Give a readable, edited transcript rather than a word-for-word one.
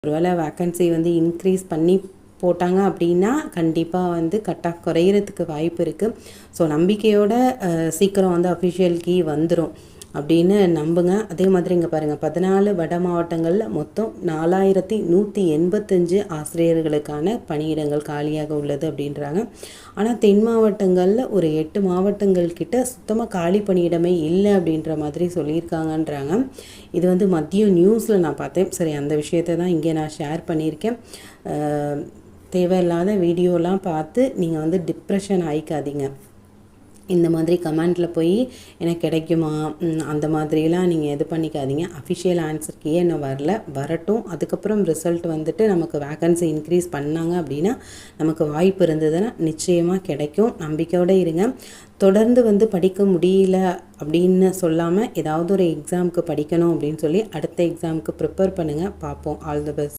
ஒருவேளை வேக்கன்சி வந்து இன்க்ரீஸ் பண்ணி போட்டாங்க அப்படின்னா கண்டிப்பாக வந்து கட் ஆஃப் குறையிறதுக்கு வாய்ப்பு இருக்குது. ஸோ நம்பிக்கையோட சீக்கிரம் வந்து அஃபிஷியல் கீ வந்துடும் அப்படின்னு நம்புங்க. அதே மாதிரி இங்கே பாருங்கள், 14 வட மாவட்டங்களில் மொத்தம் 4185 ஆசிரியர்களுக்கான பணியிடங்கள் காலியாக உள்ளது அப்படின்றாங்க. ஆனால் தென் மாவட்டங்களில் ஒரு 8 மாவட்டங்கள் கிட்ட சுத்தமாக காலி பணியிடமே இல்லை அப்படின்ற மாதிரி சொல்லியிருக்காங்கன்றாங்க. இது வந்து மதிய நியூஸில் நான் பார்த்தேன். சரி, அந்த விஷயத்தை தான் இங்கே நான் ஷேர் பண்ணியிருக்கேன். தேவையில்லாத வீடியோலாம் பார்த்து நீங்கள் வந்து டிப்ரெஷன் ஆகிக்காதீங்க. இந்த மாதிரி கமெண்டில் போய் எனக்கு கிடைக்குமா அந்த மாதிரிலாம் நீங்கள் இது பண்ணிக்காதீங்க. அஃபிஷியல் ஆன்சர்க்கே இன்னும் வரட்டும். அதுக்கப்புறம் ரிசல்ட் வந்துட்டு நமக்கு வேக்கன்சி இன்க்ரீஸ் பண்ணாங்க அப்படின்னா நமக்கு வாய்ப்பு இருந்ததுன்னா நிச்சயமாக கிடைக்கும். நம்பிக்கையோடு இருங்க. தொடர்ந்து வந்து படிக்க முடியல அப்படின்னு சொல்லாமல் ஏதாவது ஒரு எக்ஸாமுக்கு படிக்கணும் அப்படின்னு சொல்லி அடுத்த எக்ஸாமுக்கு ப்ரிப்பேர் பண்ணுங்கள். பார்ப்போம். All the best.